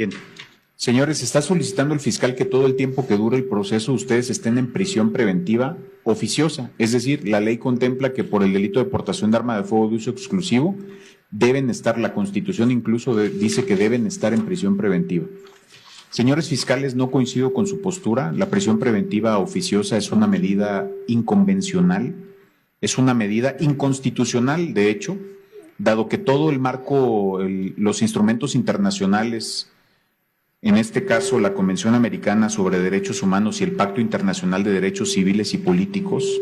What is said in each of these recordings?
Bien. Señores, está solicitando el fiscal que todo el tiempo que dure el proceso ustedes estén en prisión preventiva oficiosa. Es decir, la ley contempla que por el delito de portación de arma de fuego de uso exclusivo deben estar, la Constitución incluso dice que deben estar en prisión preventiva. Señores fiscales, no coincido con su postura. La prisión preventiva oficiosa es una medida inconvencional, es una medida inconstitucional, de hecho, dado que todo el marco, los instrumentos internacionales, en este caso la Convención Americana sobre Derechos Humanos y el Pacto Internacional de Derechos Civiles y Políticos,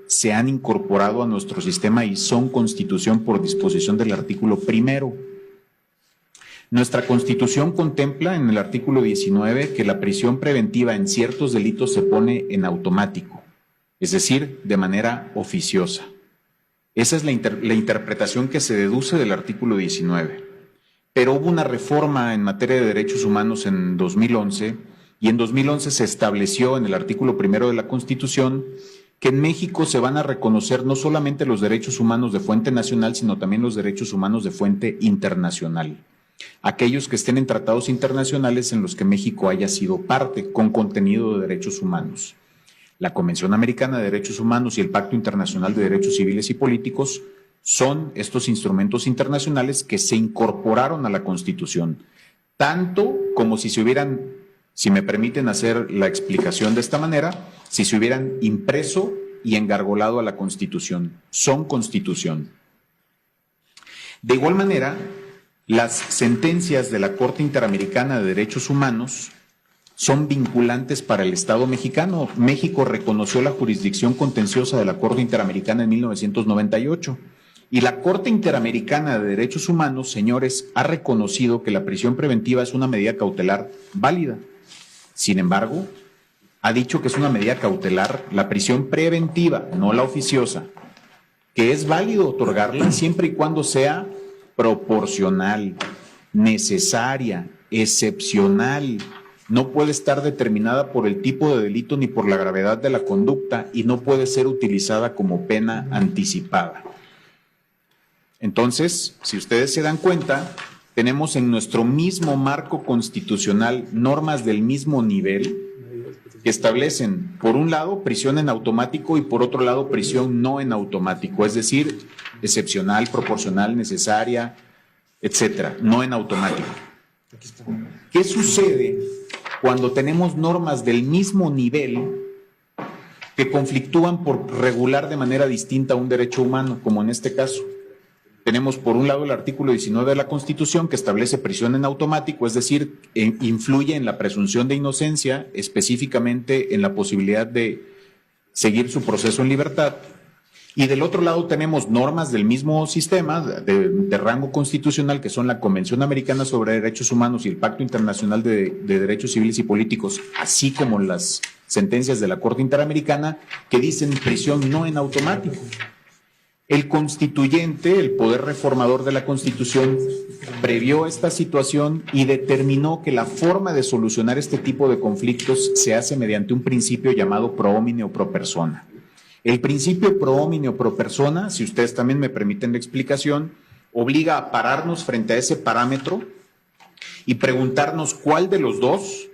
se han incorporado a nuestro sistema y son constitución por disposición del artículo 1. Nuestra Constitución contempla en el artículo 19 que la prisión preventiva en ciertos delitos se pone en automático, es decir, de manera oficiosa. Esa es la interpretación que se deduce del artículo 19. Pero hubo una reforma en materia de derechos humanos en 2011 y en 2011 se estableció en el artículo 1 de la Constitución que en México se van a reconocer no solamente los derechos humanos de fuente nacional, sino también los derechos humanos de fuente internacional. Aquellos que estén en tratados internacionales en los que México haya sido parte con contenido de derechos humanos. La Convención Americana de Derechos Humanos y el Pacto Internacional de Derechos Civiles y Políticos son estos instrumentos internacionales que se incorporaron a la Constitución, tanto como si se hubieran, si me permiten hacer la explicación de esta manera, si se hubieran impreso y engargolado a la Constitución. Son Constitución. De igual manera, las sentencias de la Corte Interamericana de Derechos Humanos son vinculantes para el Estado mexicano. México reconoció la jurisdicción contenciosa de la Corte Interamericana en 1998. Y la Corte Interamericana de Derechos Humanos, señores, ha reconocido que la prisión preventiva es una medida cautelar válida. Sin embargo, ha dicho que es una medida cautelar, la prisión preventiva, no la oficiosa, que es válido otorgarla siempre y cuando sea proporcional, necesaria, excepcional. No puede estar determinada por el tipo de delito ni por la gravedad de la conducta y no puede ser utilizada como pena anticipada. Entonces, si ustedes se dan cuenta, tenemos en nuestro mismo marco constitucional normas del mismo nivel que establecen, por un lado, prisión en automático y por otro lado, prisión no en automático, es decir, excepcional, proporcional, necesaria, etcétera, no en automático. ¿Qué sucede cuando tenemos normas del mismo nivel que conflictúan por regular de manera distinta un derecho humano, como en este caso? Tenemos por un lado el artículo 19 de la Constitución que establece prisión en automático, es decir, influye en la presunción de inocencia, específicamente en la posibilidad de seguir su proceso en libertad. Y del otro lado tenemos normas del mismo sistema de rango constitucional que son la Convención Americana sobre Derechos Humanos y el Pacto Internacional de Derechos Civiles y Políticos, así como las sentencias de la Corte Interamericana que dicen prisión no en automático. El constituyente, el poder reformador de la Constitución, previó esta situación y determinó que la forma de solucionar este tipo de conflictos se hace mediante un principio llamado pro homine o pro persona. El principio pro homine o pro persona, si ustedes también me permiten la explicación, obliga a pararnos frente a ese parámetro y preguntarnos cuál de los dos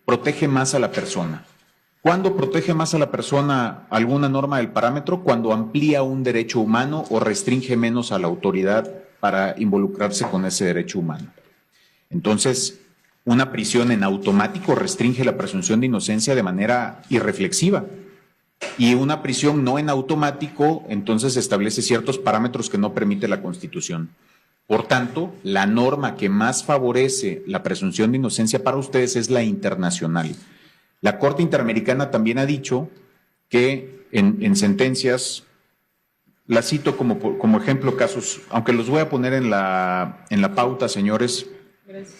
protege más a la persona. ¿Cuándo protege más a la persona alguna norma del parámetro? Cuando amplía un derecho humano o restringe menos a la autoridad para involucrarse con ese derecho humano. Entonces, una prisión en automático restringe la presunción de inocencia de manera irreflexiva. Y una prisión no en automático, entonces establece ciertos parámetros que no permite la Constitución. Por tanto, la norma que más favorece la presunción de inocencia para ustedes es la internacional. La Corte Interamericana también ha dicho que en sentencias, la cito como ejemplo casos, aunque los voy a poner en la pauta, señores. Gracias.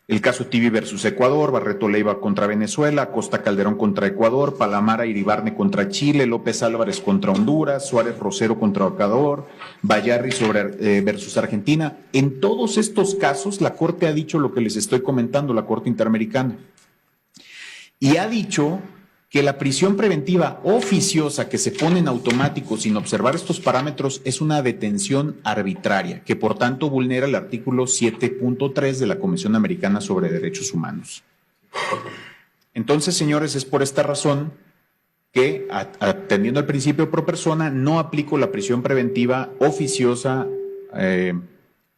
El caso Tibi versus Ecuador, Barreto Leiva contra Venezuela, Costa Calderón contra Ecuador, Palamara Iribarne contra Chile, López Álvarez contra Honduras, Suárez Rosero contra Ecuador, Bayarri versus Argentina. En todos estos casos, la Corte ha dicho lo que les estoy comentando, la Corte Interamericana. Y ha dicho que la prisión preventiva oficiosa que se pone en automático sin observar estos parámetros es una detención arbitraria, que por tanto vulnera el artículo 7.3 de la Convención Americana sobre Derechos Humanos. Entonces, señores, es por esta razón que, atendiendo al principio pro persona, no aplico la prisión preventiva oficiosa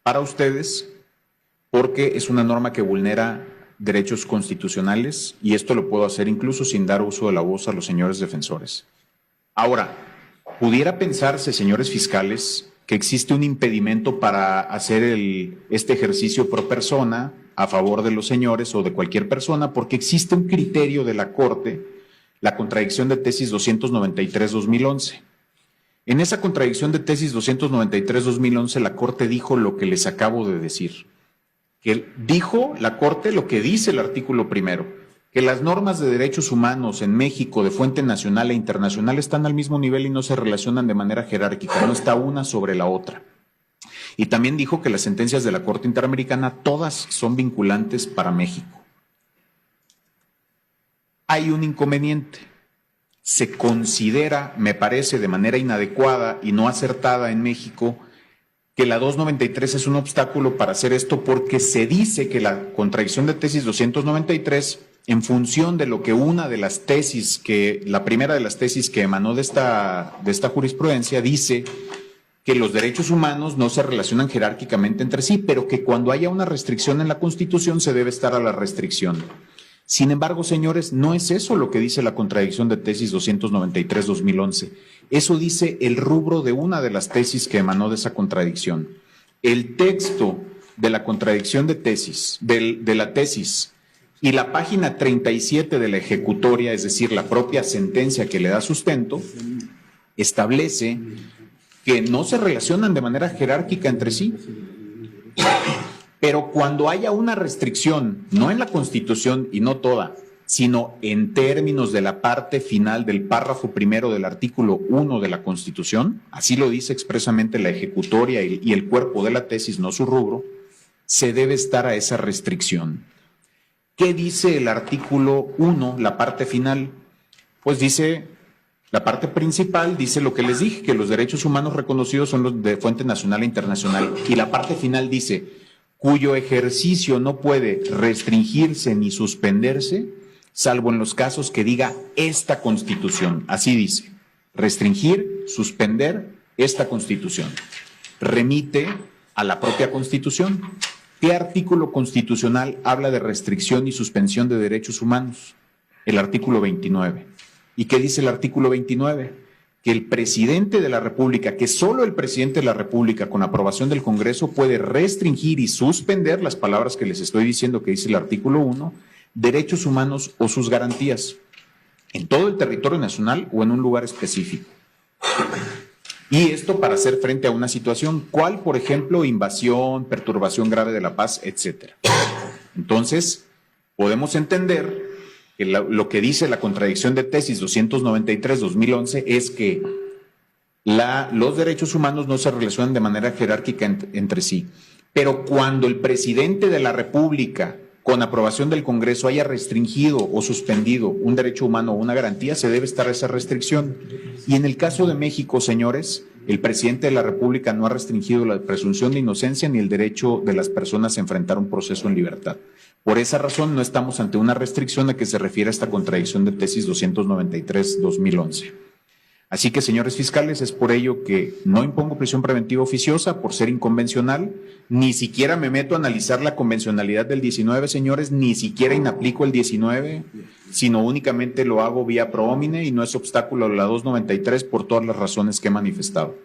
para ustedes, porque es una norma que vulnera derechos constitucionales, y esto lo puedo hacer incluso sin dar uso de la voz a los señores defensores. Ahora, pudiera pensarse, señores fiscales, que existe un impedimento para hacer este ejercicio pro persona a favor de los señores o de cualquier persona, porque existe un criterio de la Corte, la contradicción de tesis 293-2011. En esa contradicción de tesis 293-2011, la Corte dijo lo que les acabo de decir. Que dijo la Corte lo que dice el artículo primero, que las normas de derechos humanos en México de fuente nacional e internacional están al mismo nivel y no se relacionan de manera jerárquica, no está una sobre la otra. Y también dijo que las sentencias de la Corte Interamericana todas son vinculantes para México. Hay un inconveniente. Se considera, me parece, de manera inadecuada y no acertada en México, que la 293 es un obstáculo para hacer esto, porque se dice que la contradicción de tesis 293, en función de lo que una de las tesis, la primera de las tesis que emanó de esta jurisprudencia, dice que los derechos humanos no se relacionan jerárquicamente entre sí, pero que cuando haya una restricción en la Constitución se debe estar a la restricción. Sin embargo, señores, no es eso lo que dice la contradicción de tesis 293-2011. Eso dice el rubro de una de las tesis que emanó de esa contradicción. El texto de la contradicción de tesis, de la tesis, y la página 37 de la ejecutoria, es decir, la propia sentencia que le da sustento, establece que no se relacionan de manera jerárquica entre sí. Pero cuando haya una restricción, no en la Constitución y no toda, sino en términos de la parte final del párrafo primero del artículo 1 de la Constitución, así lo dice expresamente la ejecutoria y el cuerpo de la tesis, no su rubro, se debe estar a esa restricción. ¿Qué dice el artículo 1, la parte final? Pues dice, la parte principal dice lo que les dije, que los derechos humanos reconocidos son los de fuente nacional e internacional, y la parte final dice, cuyo ejercicio no puede restringirse ni suspenderse, salvo en los casos que diga esta Constitución. Así dice, restringir, suspender esta Constitución. Remite a la propia Constitución. ¿Qué artículo constitucional habla de restricción y suspensión de derechos humanos? El artículo 29. ¿Y qué dice el artículo 29? Que el presidente de la República, que solo el presidente de la República, con aprobación del Congreso, puede restringir y suspender, las palabras que les estoy diciendo que dice el artículo 1, derechos humanos o sus garantías, en todo el territorio nacional o en un lugar específico. Y esto para hacer frente a una situación, ¿cuál? Por ejemplo, invasión, perturbación grave de la paz, etcétera. Entonces, podemos entender que lo que dice la contradicción de tesis 293-2011 es que los derechos humanos no se relacionan de manera jerárquica entre sí. Pero cuando el presidente de la República, con aprobación del Congreso, haya restringido o suspendido un derecho humano o una garantía, se debe estar esa restricción. Y en el caso de México, señores, el presidente de la República no ha restringido la presunción de inocencia ni el derecho de las personas a enfrentar un proceso en libertad. Por esa razón no estamos ante una restricción a que se refiere a esta contradicción de tesis 293-2011. Así que, señores fiscales, es por ello que no impongo prisión preventiva oficiosa por ser inconvencional, ni siquiera me meto a analizar la convencionalidad del 19, señores, ni siquiera inaplico el 19, sino únicamente lo hago vía pro homine y no es obstáculo a la 293 por todas las razones que he manifestado.